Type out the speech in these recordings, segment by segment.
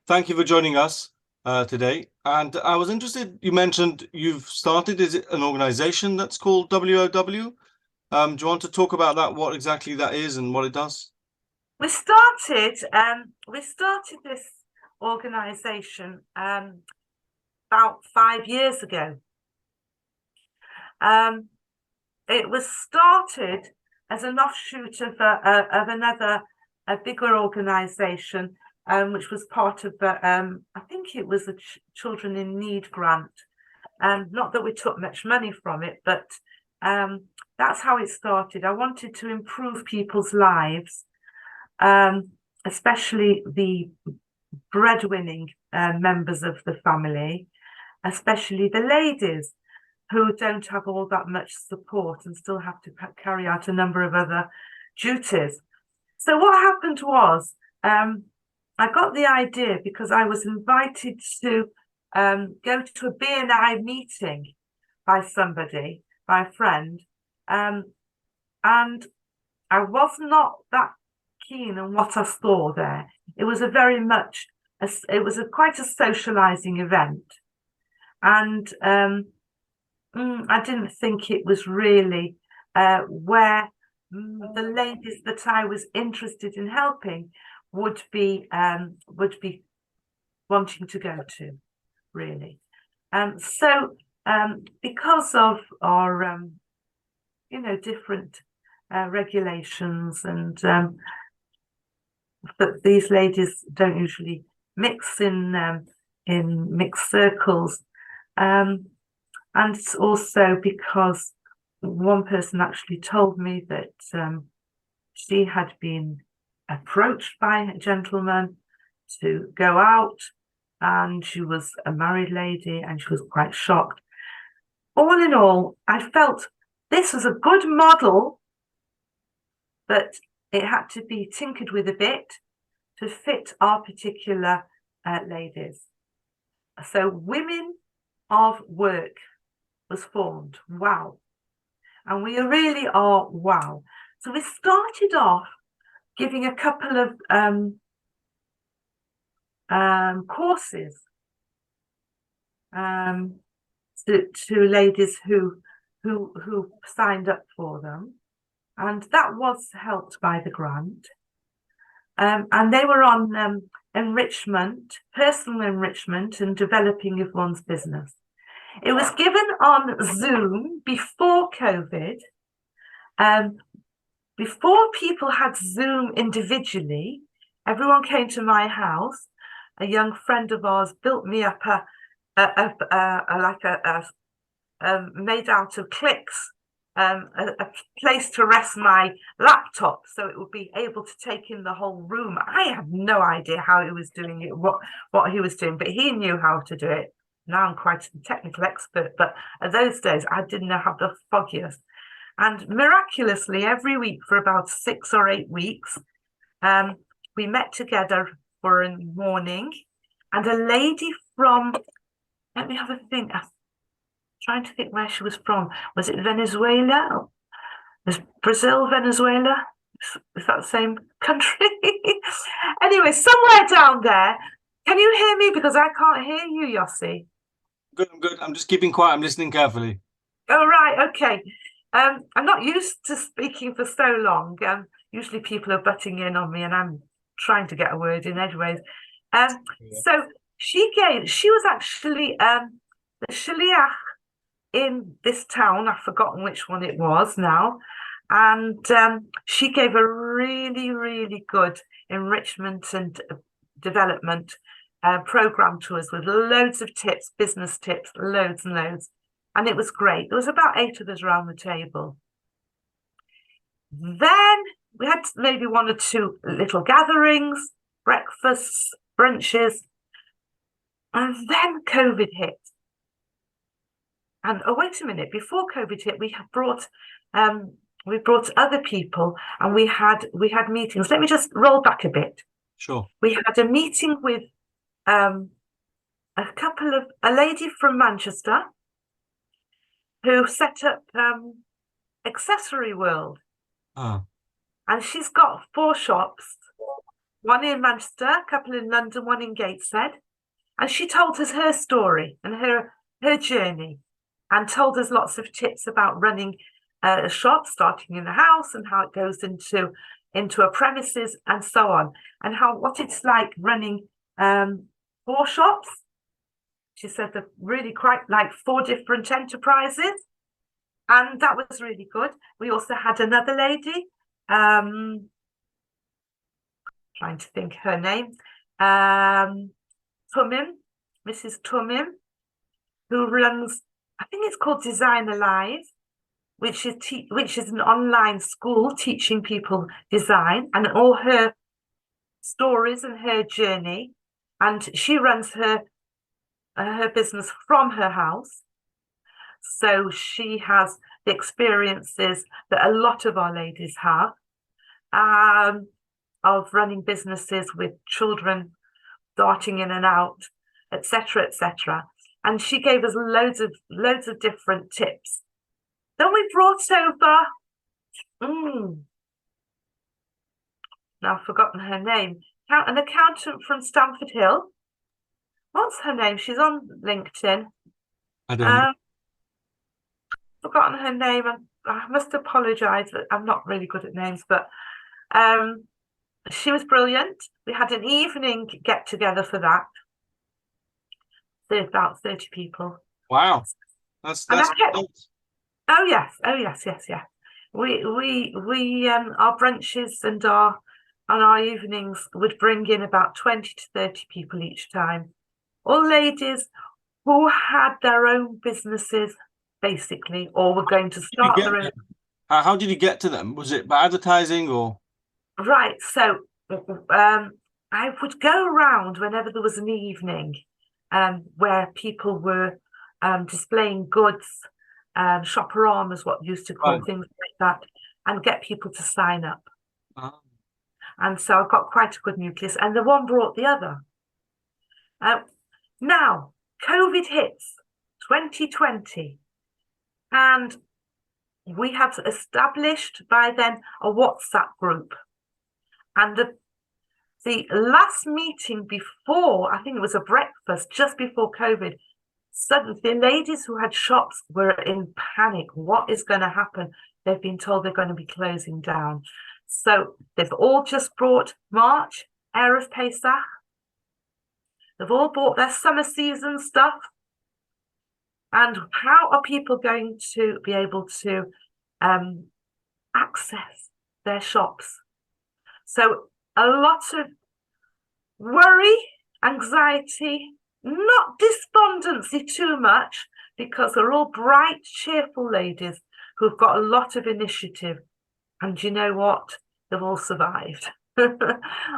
thank you for joining us today. And I was interested, you mentioned you've started, is it an organization that's called WOW? Do you want to talk about that, what exactly that is and what it does? We started this organization about 5 years ago. It was started as an offshoot of another bigger organization, which was part of I think it was the Children in Need grant. Not that we took much money from it, but that's how it started. I wanted to improve people's lives, especially the breadwinning members of the family, especially the ladies who don't have all that much support and still have to carry out a number of other duties. So what happened was, I got the idea because I was invited to go to a BNI meeting by somebody, by a friend, and I was not that keen on what I saw there. It was quite a socializing event, and I didn't think it was really where the ladies that I was interested in helping would be wanting to go to, really. So because of our different regulations, and that these ladies don't usually mix in mixed circles, and it's also because one person actually told me that she had been approached by a gentleman to go out, and she was a married lady and she was quite shocked. All in all, I felt this was a good model, but it had to be tinkered with a bit to fit our particular ladies. So Women of Work was formed. Wow. And we really are wow. So we started off giving a couple of courses to ladies who signed up for them, and that was helped by the grant. And they were on enrichment, personal enrichment, and developing of one's business. It was given on Zoom before COVID. Before people had Zoom individually, everyone came to my house. A young friend of ours built me up made out of clicks, a place to rest my laptop so it would be able to take in the whole room. I have no idea how he was doing it, what he was doing, but he knew how to do it. Now I'm quite a technical expert, but at those days I didn't know how the foggiest. And miraculously, every week for about 6 or 8 weeks, we met together for a morning, and a lady from, let me have a think, I'm trying to think where she was from. Was it Venezuela? Was Brazil, Venezuela? Is that the same country? Anyway, somewhere down there. Can you hear me? Because I can't hear you, Yossi. Good, I'm good. I'm just keeping quiet. I'm listening carefully. Oh, right. Okay. I'm not used to speaking for so long. Usually people are butting in on me and I'm trying to get a word in edgeways. So she was actually the shaliach in this town. I've forgotten which one it was now. And she gave a really, really good enrichment and development program to us with loads of tips, business tips, loads and loads. And it was great. There was about 8 of us around the table. Then we had maybe 1 or 2 little gatherings, breakfasts, brunches. And then COVID hit. And oh, wait a minute, before COVID hit, we brought other people, and we had meetings. Let me just roll back a bit. Sure. We had a meeting with a lady from Manchester who set up Accessory World. Ah. And she's got 4 shops, one in Manchester, a couple in London, one in Gateshead. And she told us her story and her journey, and told us lots of tips about running a shop, starting in a house, and how it goes into a premises and so on, and what it's like running 4 shops. She said they're really quite like 4 different enterprises, and that was really good. We also had another lady, trying to think her name, Tumim, Mrs. Tumim, who runs, I think it's called Design Alive, which is an online school teaching people design, and all her stories and her journey. And she runs her business from her house. So she has the experiences that a lot of our ladies have, of running businesses with children darting in and out, etc., etc. And she gave us loads of different tips. Then we brought over, now I've forgotten her name, an accountant from Stamford Hill. What's her name? She's on LinkedIn. I don't know. Forgotten her name. I must apologise, but I'm not really good at names. But she was brilliant. We had an evening get together for that. There's about 30 people. Wow, that's Oh yes. We our brunches and our evenings would bring in about 20 to 30 people each time. All ladies who had their own businesses, basically, or were going to start their own. How did you get to them? Was it by advertising or? Right. So I would go around whenever there was an evening where people were displaying goods, shopperama is what we used to call things like that, and get people to sign up. Oh. And so I've got quite a good nucleus, and the one brought the other. Now, COVID hits 2020, and we had established by then a WhatsApp group. And the last meeting before, I think it was a breakfast just before COVID, suddenly the ladies who had shops were in panic. What is going to happen? They've been told they're going to be closing down. So they've all just brought March, Erev Pesach. They've all bought their summer season stuff. And how are people going to be able to access their shops? So a lot of worry, anxiety, not despondency too much, because they're all bright, cheerful ladies who've got a lot of initiative. And you know what? They've all survived.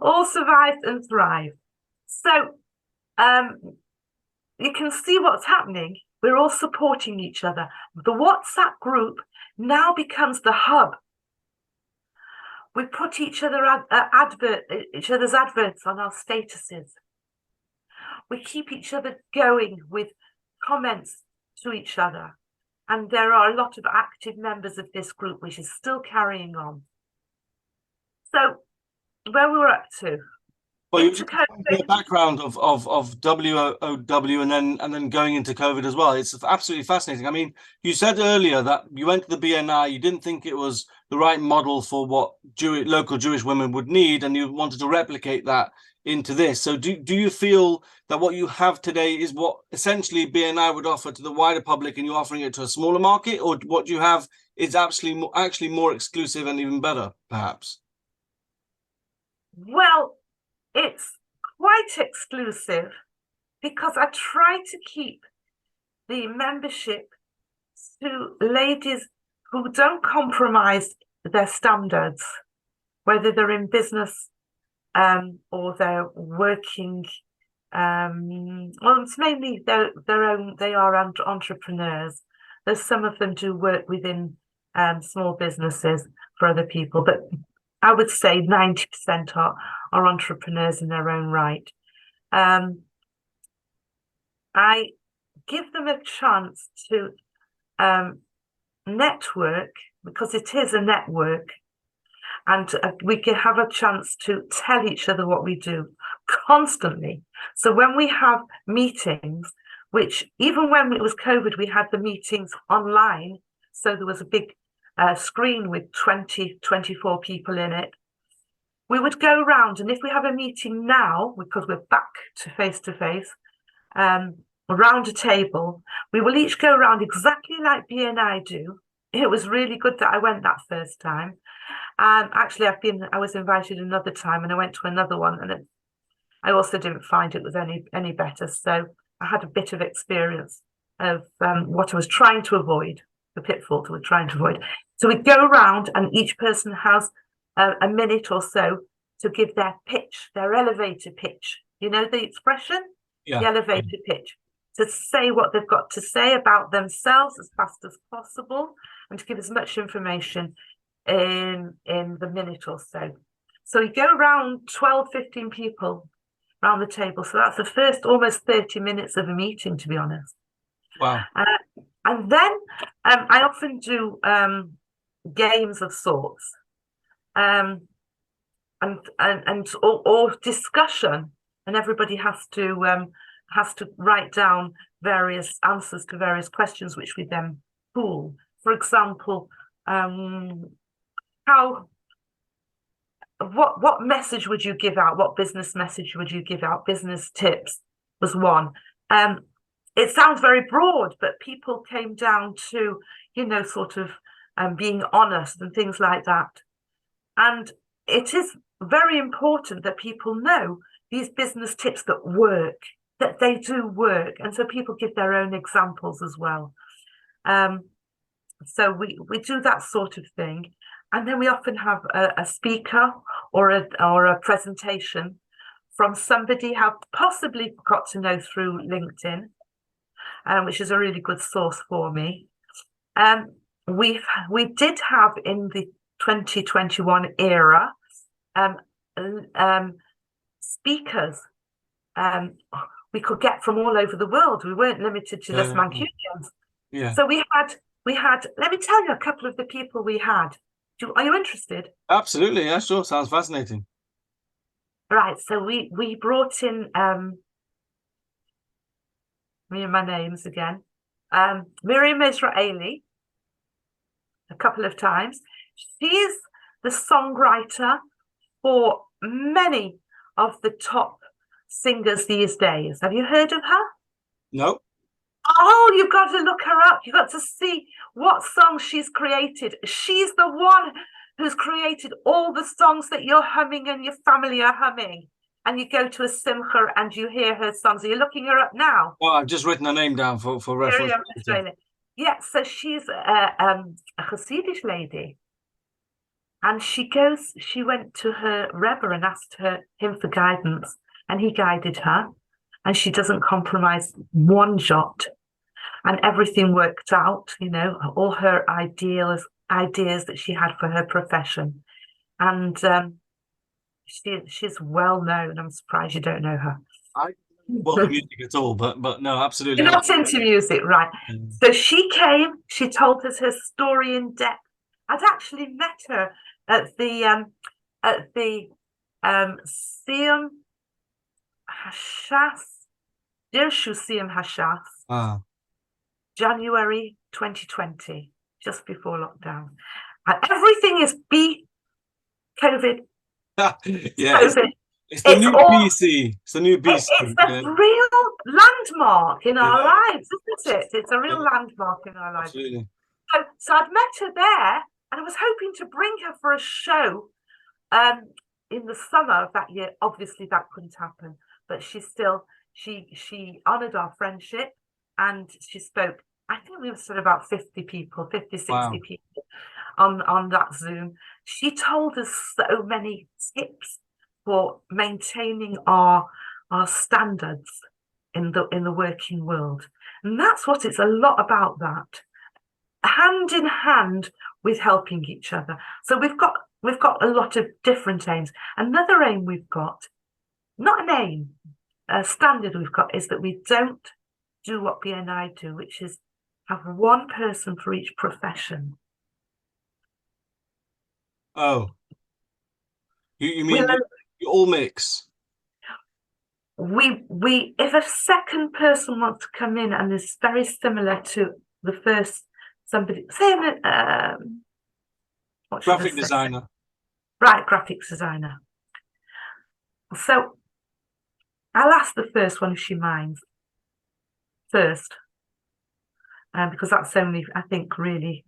All survived and thrived. So you can see what's happening. We're all supporting each other. The WhatsApp group now becomes the hub. We put each other's adverts on our statuses. We keep each other going with comments to each other. And there are a lot of active members of this group, which is still carrying on. So, where we were up to. Well, the background of WOW and then going into COVID as well. It's absolutely fascinating. I mean, you said earlier that you went to the BNI, you didn't think it was the right model for what local Jewish women would need, and you wanted to replicate that into this. So do you feel that what you have today is what essentially BNI would offer to the wider public, and you're offering it to a smaller market, or what you have is actually more exclusive and even better, perhaps? Well, it's quite exclusive because I try to keep the membership to ladies who don't compromise their standards, whether they're in business or they're working. Well, it's mainly their own. They are entrepreneurs. There's some of them do work within small businesses for other people, but I would say 90% are entrepreneurs in their own right. I give them a chance to network, because it is a network, and we can have a chance to tell each other what we do constantly. So when we have meetings, which even when it was COVID, we had the meetings online. So there was a big screen with 20, 24 people in it. We would go around, and if we have a meeting now, because we're back to face, around a table, we will each go around exactly like BNI do. It was really good that I went that first time. Actually, I was invited another time, and I went to another one, and I also didn't find it was any better. So I had a bit of experience of what I was trying to avoid, the pitfalls I was trying to avoid. So we go around, and each person has a minute or so to give their pitch, their elevator pitch. You know the expression? Yeah. The elevator pitch. To say what they've got to say about themselves as fast as possible, and to give as much information in the minute or so. So we go around 12, 15 people around the table. So that's the first almost 30 minutes of a meeting, to be honest. Wow. And then I often do games of sorts, and or discussion, and everybody has to write down various answers to various questions, which we then pool. For example, what message would you give out? What business message would you give out? Business tips was one. It sounds very broad, but people came down to, sort of being honest and things like that. And it is very important that people know these business tips that work, that they do work. And so people give their own examples as well. So we do that sort of thing. And then we often have a speaker or a presentation from somebody I've possibly got to know through LinkedIn, which is a really good source for me. We did have in the 2021 era speakers we could get from all over the world. We weren't limited to just Mancunians. Yeah. So we had. Let me tell you a couple of the people we had. Are you interested? Absolutely. Yeah, sure. Sounds fascinating. Right. So we brought in me and my names again. Miriam Israeli a couple of times. She is the songwriter for many of the top singers these days. Have you heard of her? No. Oh, you've got to look her up. You've got to see what songs she's created. She's the one who's created all the songs that you're humming and your family are humming. And you go to a simcha and you hear her songs. Are you looking her up now? Well, I've just written her name down for reference. Yeah, so she's a Hasidic lady. And she went to her Rebbe and asked him for guidance. And he guided her. And she doesn't compromise one jot. And everything worked out, all her ideas that she had for her profession. And she's well known. I'm surprised you don't know her. Well, music at all, but no, absolutely. You're not into music, right? So she came, she told us her story in depth. I'd actually met her at the Siyum Hashas, Dirshu Siyum Hashas, January 2020, just before lockdown. And everything is COVID. Yeah, COVID. it's the new BC. It's the new BC. It's a real landmark in our lives, isn't it? It's a real landmark in our lives. Absolutely. So I'd met her there, and I was hoping to bring her for a show in the summer of that year. Obviously, that couldn't happen, but she honoured our friendship, and she spoke. I think we were about 50 people, 50, 60 wow. people on that Zoom. She told us so many tips for maintaining our standards in the working world. And that's what it's a lot about, that hand in hand with helping each other. So we've got a lot of different aims. Another aim we've got, not an aim, a standard we've got, is that we don't do what BNI do, which is have one person for each profession. Oh. You mean you all mix? We if a second person wants to come in and is very similar to the first, somebody say what should I Graphic say? designer. Right, graphics designer. So I'll ask the first one if she minds first, because that's only, I think, really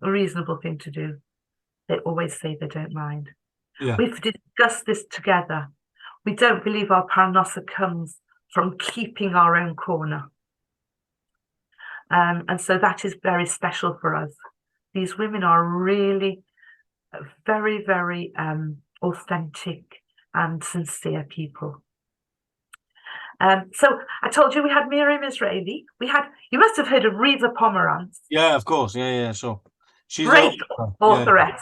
a reasonable thing to do. They always say they don't mind. Yeah. We've discussed this together. We don't believe our paranoia comes from keeping our own corner. And so that is very special for us. These women are really very, very authentic and sincere people. So I told you we had Miriam Israeli. You must have heard of Reva Pomerantz. Yeah, of course. Yeah, sure. She's Great a authoress,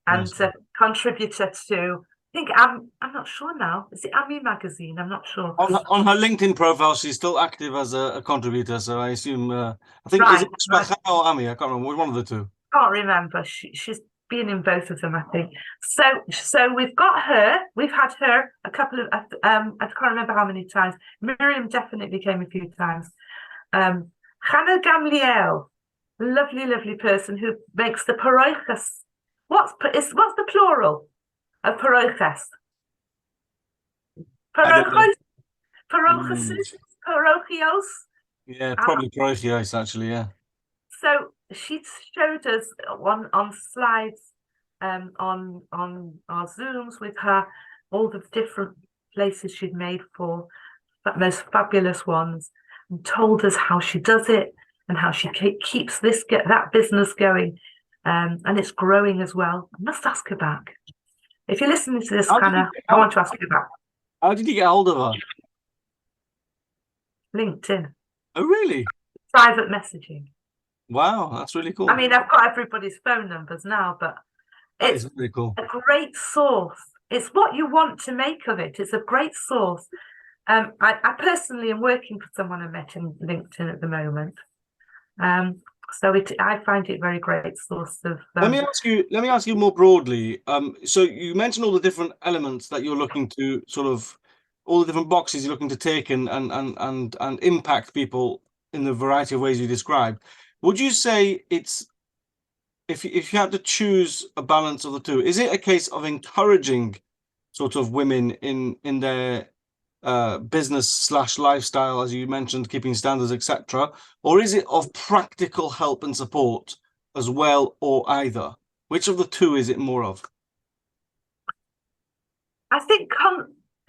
and Yes. contributor to, I think, I'm not sure now. Is it Ami magazine? I'm not sure. On her LinkedIn profile, she's still active as a contributor. So I assume, I think, is it Right. Shpacha or Ami? I can't remember. One of the two. Can't remember. She's been in both of them, I think. So we've got her. We've had her a couple of I can't remember how many times. Miriam definitely came a few times. Hannah Gamliel, lovely person who makes the parochas. What's the plural of parochas? I don't know. Parochas, parochios. Yeah, probably Proteus, actually. Yeah. So she showed us on slides, on our Zooms with her, all the different places she'd made for the most fabulous ones, and told us how she does it and how she keeps that business going, and it's growing as well. I must ask her back. If you're listening to this, Hannah, I want to ask you back. How did you get hold of her? LinkedIn. Oh, really? Private messaging. Wow, that's really cool. I mean, I've got everybody's phone numbers now, but That it's is really cool. a great source. It's what you want to make of it. It's a great source. I personally am working for someone I met in LinkedIn at the moment. So I find it a very great source of. Let me ask you more broadly. So you mentioned all the different elements that you're looking to all the different boxes you're looking to take and impact people in the variety of ways you described. Would you say it's, if you had to choose a balance of the two, is it a case of encouraging sort of women in their business / lifestyle, as you mentioned, keeping standards, etc., or is it of practical help and support as well, or either? Which of the two is it more of? I think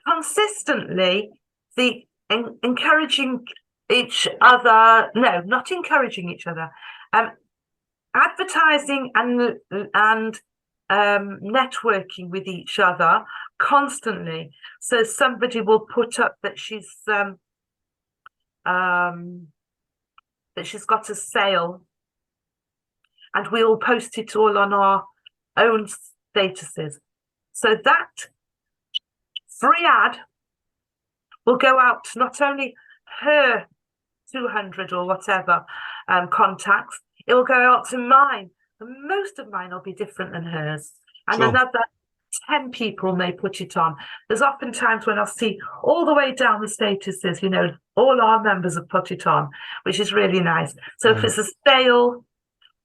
consistently the encouraging each other. No, not encouraging each other. Advertising and networking with each other constantly. So somebody will put up that she's got a sale, and we all post it all on our own statuses. So that free ad will go out to not only her 200 or whatever contacts, it will go out to mine. And most of mine will be different than hers. And Sure. another 10 people may put it on. There's often times when I'll see all the way down the statuses, all our members have put it on, which is really nice. So if it's a sale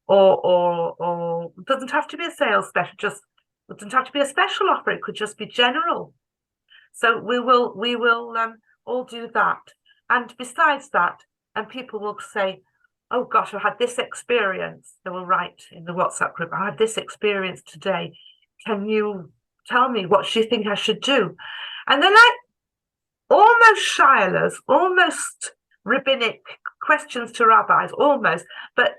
or it doesn't have to be a sales special, it doesn't have to be a special offer, it could just be general. So we will all do that. And besides that, and people will say, oh gosh, I had this experience. They will write in the WhatsApp group, I had this experience today. Can you tell me what you think I should do? And they're like almost shilas, almost rabbinic questions to rabbis, almost. But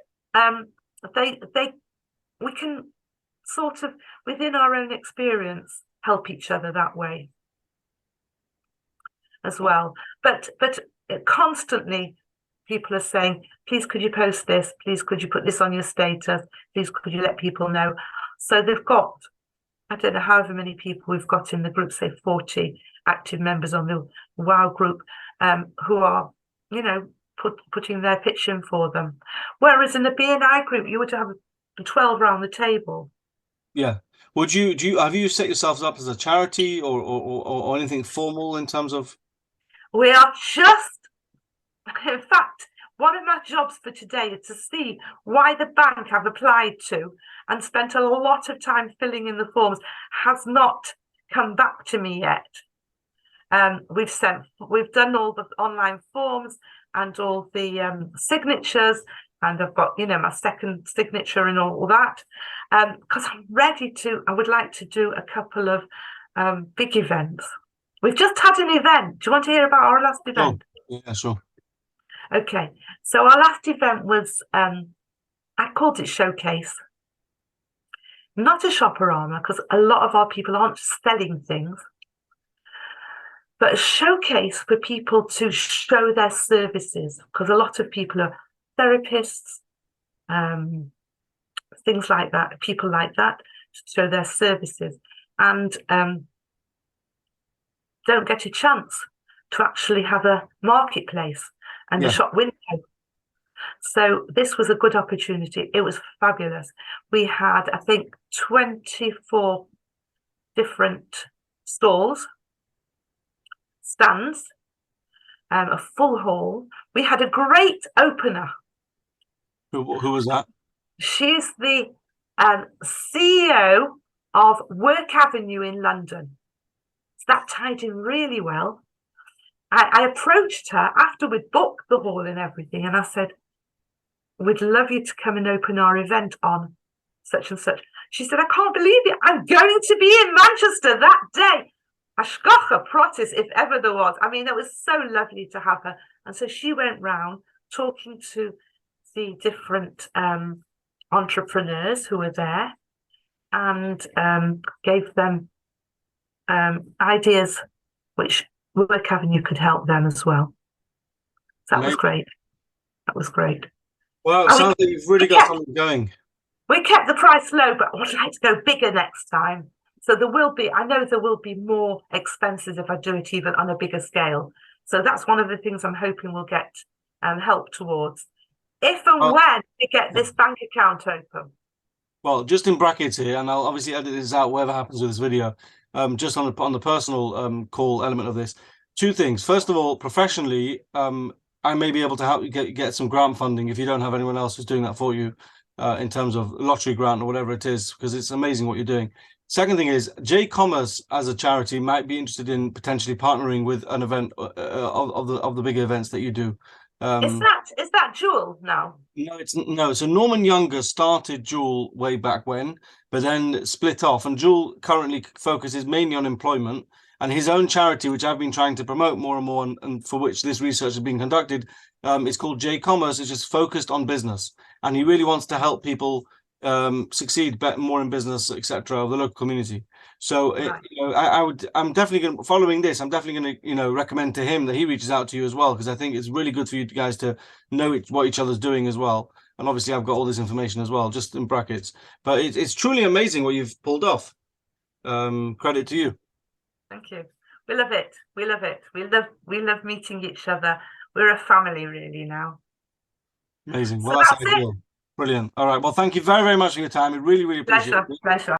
we can sort of, within our own experience, help each other that way as well. But constantly people are saying, please could you post this, please could you put this on your status, please could you let people know. So they've got, I don't know however many people we've got in the group, say 40 active members on the WOW group, who are putting their pitch in for them, whereas in the BNI group you would have 12 around the table. Yeah. Would you have you set yourselves up as a charity or anything formal in terms of? We are just, in fact, one of my jobs for today is to see why the bank I've applied to and spent a lot of time filling in the forms has not come back to me yet. We've done all the online forms and all the signatures, and I've got, my second signature and all that, because I'm ready to. I would like to do a couple of big events. We've just had an event. Do you want to hear about our last event? Sure. Yeah, sure. Okay, so our last event was, I called it Showcase. Not a shoporama, because a lot of our people aren't selling things, but a showcase for people to show their services, because a lot of people are therapists, things like that, people like that, to show their services, and don't get a chance to actually have a marketplace and a shop window. So this was a good opportunity. It was fabulous. We had, I think, 24 different stalls, stands, a full hall. We had a great opener. Who was that? She's the CEO of Work Avenue in London. So that tied in really well. I approached her after we'd booked the hall and everything, and I said, we'd love you to come and open our event on such and such. She said, I can't believe it. I'm going to be in Manchester that day. Ashkocha Protis, if ever there was. I mean, it was so lovely to have her. And so she went round talking to the different entrepreneurs who were there and gave them ideas which Work Avenue could help them as well. So that was great. That was great. Well, it sounds like you've really got something going. We kept the price low, but I would like to go bigger next time. So I know there will be more expenses if I do it even on a bigger scale. So that's one of the things I'm hoping we'll get help towards. If and when we get this bank account open. Well, just in brackets here, and I'll obviously edit this out, whatever happens with this video. Just on the personal call element of this, two things. First of all, professionally, I may be able to help you get some grant funding if you don't have anyone else who's doing that for you, in terms of lottery grant or whatever it is, because it's amazing what you're doing. Second thing is, J Commerce as a charity might be interested in potentially partnering with an event of the bigger events that you do. Is that Jewel now? No. So Norman Younger started Jewel way back when, but then split off, and Jewel currently focuses mainly on employment. And his own charity, which I've been trying to promote more and more, and for which this research is being conducted, is called J Commerce. It's just focused on business, and he really wants to help people succeed more in business, etc., of the local community. So I'm definitely going to, following this, I'm definitely going to recommend to him that he reaches out to you as well, because I think it's really good for you guys to know what each other's doing as well. And obviously I've got all this information as well, just in brackets, but it's truly amazing what you've pulled off. Credit to you. Thank you. We love it. We love it. We love meeting each other. We're a family really now. Amazing. Well, that's ideal. Brilliant. All right. Well, thank you very, very much for your time. We really, really appreciate it. Pleasure.